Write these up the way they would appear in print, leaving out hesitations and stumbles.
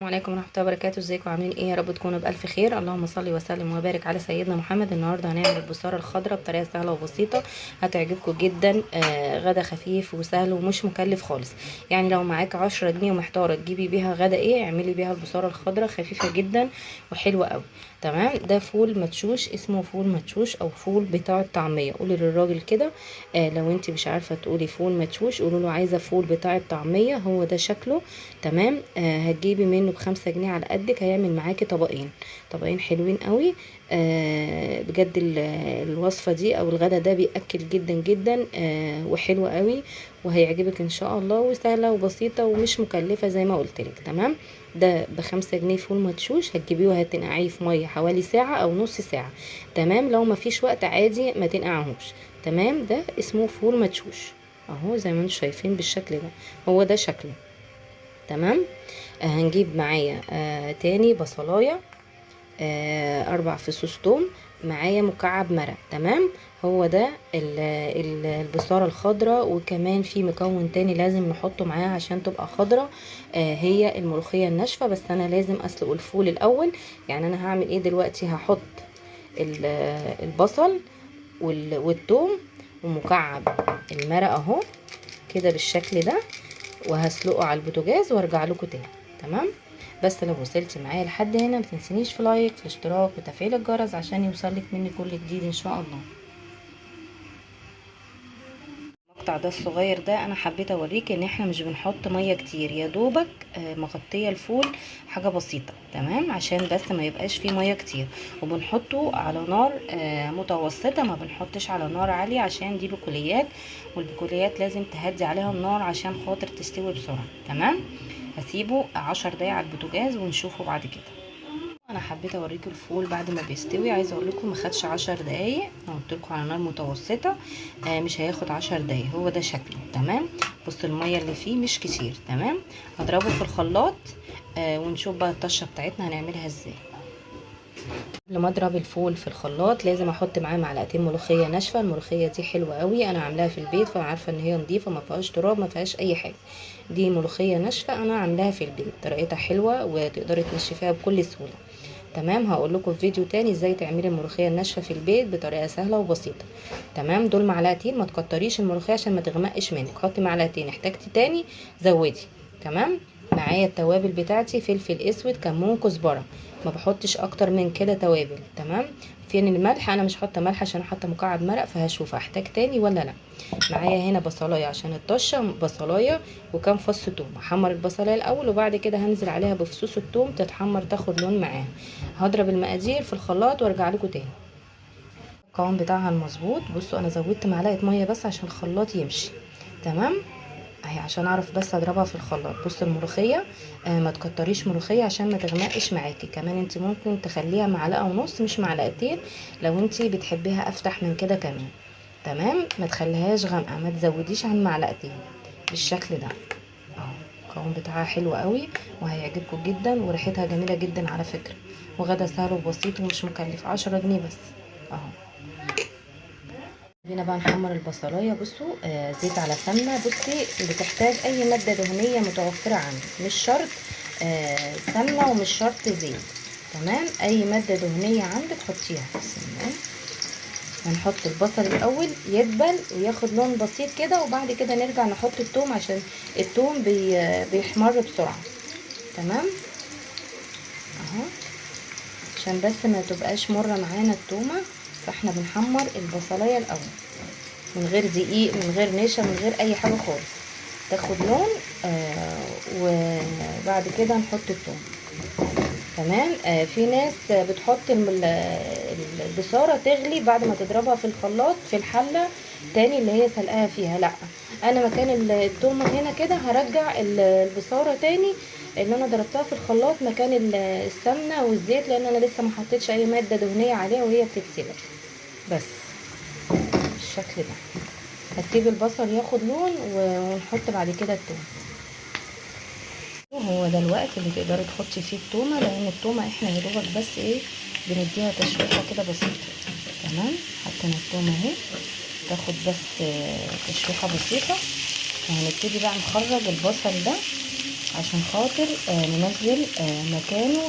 السلام عليكم ورحمه الله وبركاته. ازيكم عاملين ايه؟ يا رب تكونوا بالف خير. اللهم صل وسلم وبارك على سيدنا محمد. النهارده هنعمل البصاره الخضراء بطريقه سهله وبسيطه هتعجبكم جدا. غدا خفيف وسهل ومش مكلف خالص. يعني لو معاك 10 جنيه ومحتاره تجيبي بيها غدا ايه، اعملي بيها البصاره الخضراء، خفيفه جدا وحلوه قوي. تمام. ده فول مدشوش، اسمه فول مدشوش او فول بتاع الطعميه. قولي للراجل كده لو انت مش عارفه تقولي فول مدشوش قولوا له عايزه فول بتاع الطعميه، هو ده شكله. تمام. هتجيبي منه ب5 جنيه على قدك، هيعمل معاكي طبقين حلوين قوي. بجد الوصفه دي او الغدا ده بيأكل جدا جدا وحلو قوي، وهيعجبك ان شاء الله، وسهله وبسيطه ومش مكلفه زي ما قلت لك. تمام. ده ب5 جنيه فول مدشوش، هتجيبيه وهتنقعيه في ميه حوالي ساعه او نص ساعه. تمام. لو ما فيش وقت عادي ما تنقعهوش. تمام. ده اسمه فول مدشوش اهو زي ما انتم شايفين بالشكل ده، هو ده شكله. تمام. هنجيب معايا تاني بصلايه، 4 فصوص توم، معايا مكعب مرق. تمام. هو ده البصارة الخضراء. وكمان في مكون تاني لازم نحطه معاها عشان تبقى خضراء، هي الملوخية الناشفة. بس انا لازم اسلق الفول الاول. يعني انا هعمل ايه دلوقتي؟ هحط البصل والثوم ومكعب المرق اهو كده بالشكل ده، وهسلقه على البوتاجاز وارجع لكم تاني. تمام. بس لو وصلتي معايا لحد هنا متنسينيش في لايك، في اشتراك، وتفعيل الجرس عشان يوصلك مني كل جديد ان شاء الله. المقطع ده الصغير ده انا حبيت اوريك ان احنا مش بنحط ميه كتير، يا دوبك مغطيه الفول حاجه بسيطه. تمام. عشان بس ما يبقاش فيه ميه كتير، وبنحطه على نار متوسطه، ما بنحطش على نار عاليه عشان دي بقوليات، والبقوليات لازم تهدي عليها النار عشان خاطر تستوي بسرعه. تمام. هسيبه 10 دقايق على البوتاجاز ونشوفه بعد كده. انا حبيت اوريكم الفول بعد ما بيستوي. عايزه اقول لكم ما خدش 10 دقايق، انا قلت لكم على نار متوسطه. مش هياخد 10 دقايق، هو ده شكله. تمام. بصوا الميه اللي فيه مش كتير. تمام. هضربه في الخلاط ونشوف بقى الطشه بتاعتنا هنعملها ازاي. قبل ما اضرب الفول في الخلاط لازم احط معاه معلقتين ملوخيه ناشفه. الملوخيه دي حلوه قوي، انا عاملاها في البيت فعارفه ان هي نظيفه، ما فيهاش تراب، ما فيهاش اي حاجه. دي ملوخيه ناشفه انا عاملاها في البيت، طريقتها حلوه وتقدري تنشفيها بكل سهوله. تمام. هقول لكم في فيديو تاني ازاي تعملي الملوخيه الناشفه في البيت بطريقه سهله وبسيطه. تمام. دول معلقتين، ما تكتريش الملوخيه عشان ما تغمقش منك، حطي معلقتين، احتاجتي تاني زودي. تمام. معايا التوابل بتاعتي، فلفل اسود، كمون، كزبره، ما بحطش اكتر من كده توابل. تمام. فين الملح؟ انا مش حاطه ملح عشان حاطه مكعب مرق، فهشوف احتاج تاني ولا لا. معايا هنا بصلايه عشان الطشه، بصلايه وكام فص توم. هحمر البصلايه الاول وبعد كده هنزل عليها بفصوص التوم تتحمر تاخد لون معاها. هضرب المقادير في الخلاط وارجع لكم تاني. القوام بتاعها المظبوط. بصوا انا زودت معلقه ميه بس عشان الخلاط يمشي. تمام. اهي عشان اعرف بس اضربها في الخلاط. بص الملوخيه ما تكتريش ملوخيه عشان ما تغمقش معاكي. كمان انت ممكن تخليها معلقه ونص مش معلقتين لو انت بتحبيها افتح من كده كمان. تمام. ما تخليهاش غامقه، ما تزوديش عن معلقتين بالشكل ده اهو. القوام بتاعها حلو قوي وهيعجبكم جدا، وريحتها جميله جدا على فكره، وغدا سهل وبسيط ومش مكلف، 10 جنيه بس اهو. هنا بقى نحمر البصلايه. بصوا زيت على سمنه. بصي بتحتاج اي ماده دهنيه متوفره عندك، مش شرط سمنه ومش شرط زيت. تمام. اي ماده دهنيه عندك حطيها. تمام. هنحط البصل الاول يدبل وياخد لون بسيط كده، وبعد كده نرجع نحط الثوم عشان الثوم بيحمر بسرعه. تمام اهو، عشان بس ما تبقاش مره معانا التومه، فاحنا بنحمر البصلايه الاول من غير دقيق، من غير نشا، من غير اي حاجه خالص، تاخد لون وبعد كده نحط الثوم. تمام. في ناس بتحط البصاره تغلي بعد ما تضربها في الخلاط في الحله تاني اللي هي سلقاها فيها. لا، انا مكان الثومه هنا كده هرجع البصاره تاني اللي انا ضربتها في الخلاط مكان السمنه والزيت، لان انا لسه ما حطيتش اي ماده دهنيه عليها وهي بتتسلق. بس بالشكل ده هتسيب البصل ياخد لون ونحط بعد كده الثوم. هو ده الوقت اللي تقدري تحطي فيه التومه، لان التومه احنا يا دوبك بس ايه بنديها تشويحه كده بسيطه. تمام. حطينا التومه اهي تاخد بس تشويحه بسيطه، وهنبتدي بقى نخرج البصل ده عشان خاطر ننزل مكانه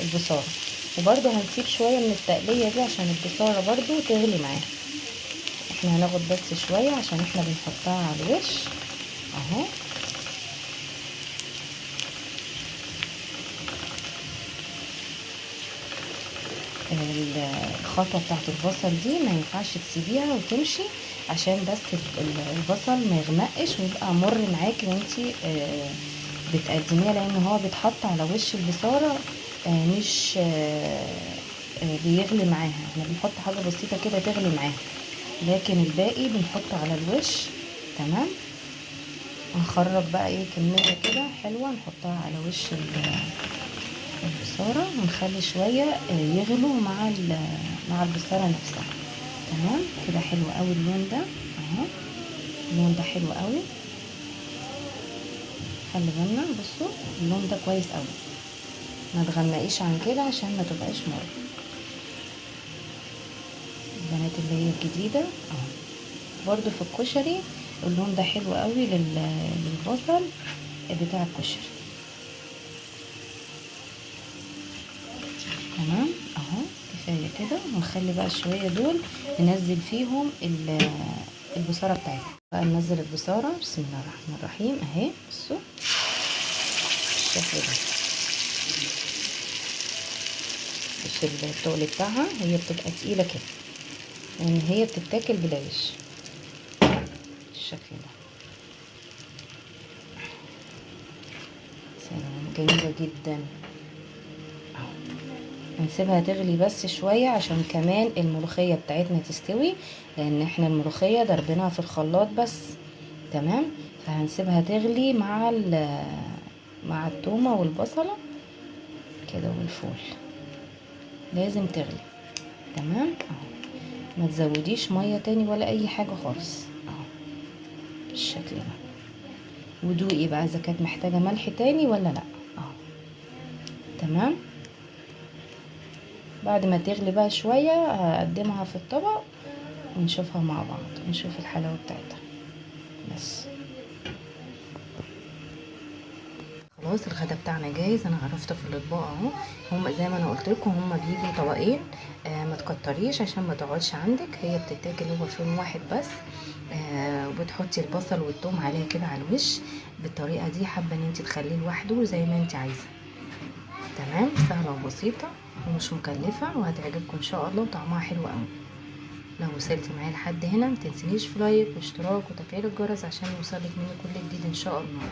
البصارة. وبرده هنسيب شوية من التقلية دي عشان البصارة برده تغلي معاها. احنا هناخد بس شوية عشان احنا بنحطها على الوش اهو. الخطوة بتاعت البصل دي ما ينفعش تسيبيها وتمشي، عشان بس البصل ما يغمقش ويبقى مر معاكي وانتي بتقدميها، لان هو بيتحط على وش البصارة مش بيغلي معاها. احنا بنحط حاجة بسيطة كده تغلي معاها، لكن الباقي بنحطه على الوش. تمام. نخرج بقى ايه كمية كده حلوة نحطها على وش البصارة، ونخلي شوية يغلوا مع البصارة نفسها. تمام كده حلو قوي اللون ده اهو. اللون ده حلو قوي، خلي بالنا. بصوا اللون ده كويس قوي، ما تغمقيش عن كده عشان ما تبقاش مر. البنات اللي هي الجديدة اهو. برضو في الكشري اللون ده حلو قوي للبصل بتاع الكشري. تمام اهو كفايه كده. ونخلي بقى شويه دول ننزل فيهم البصاره بتاعتنا. بقى ننزل البصاره بسم الله الرحمن الرحيم اهي. بصوا بالشكل ده. بصوا التقل بتاعها هي بتبقى تقيله كده، لان هي بتتاكل بالعيش بالشكل ده. سلام، جميله جدا. هنسيبها تغلي بس شوية عشان كمان الملوخية بتاعتنا تستوي، لان احنا الملوخية ضربناها في الخلاط بس. تمام. فهنسيبها تغلي مع التومة والبصلة كده والفول، لازم تغلي. تمام اهو. ما تزوديش مية تاني ولا اي حاجة خالص اهو بالشكل ده. ودوقي بقى اذا كانت محتاجة ملح تاني ولا لا اهو. تمام. بعد ما تغلي بقى شوية هقدمها في الطبق ونشوفها مع بعض ونشوف الحلاوة بتاعتها. بس خلاص الغدا بتاعنا جاهز. انا عرفته في الاطباق اهو. هما زي ما انا قلت لكم هما بيجوا طبقين. ما تكتريش عشان ما تقعدش عندك. هي بتتاكل هو فيهم واحد بس. وبتحطي البصل والثوم عليها كده على الوش بالطريقه دي. حابه ان انت تخليه لوحده زي ما انت عايزه. تمام. سهله وبسيطه ومش مكلفه وهتعجبكم ان شاء الله وطعمها حلو قوي. لو وصلتي معايا لحد هنا متنسينيش في لايك واشتراك وتفعيل الجرس عشان يوصلك مني كل جديد ان شاء الله.